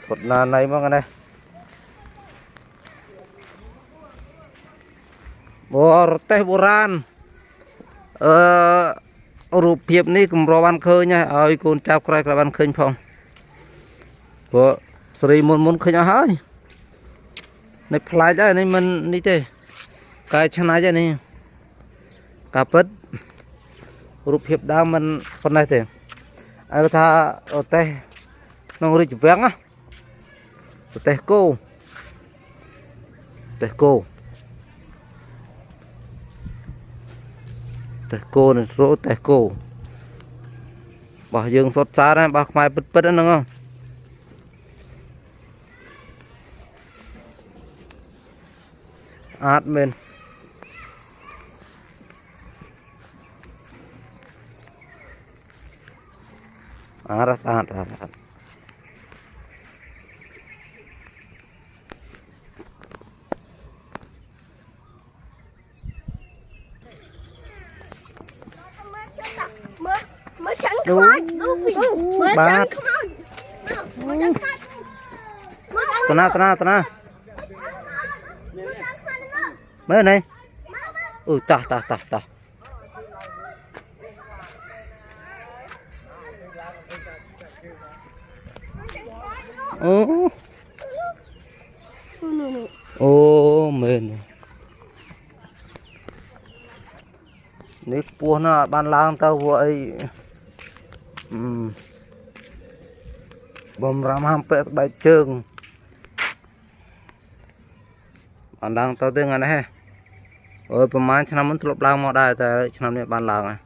thuật là này mà cái này bò teh boran rụp hiệp ní cùng rò ban khơi nha ơi con trao cray cả ban khơi phong bò sri muốn khơi nhau hơi này phải ra này mình đi chơi cái chân này này cà phết rụp hiệp đa mình con này thì ai tha ở teh nông đi chụp vén á teh cô teh này rỗ teh cô bảo dương sốt xa này bác mai bứt bứt đó đúng không át bên át mới trắng khoát mới trắng tana mới này ta mình nếu cua nó ban lang tao vậy bom ram ham pe bài trường ban lang tao tiếng này ơiประมาณ năm muốn lụp lang mà đây tại năm này ban lang à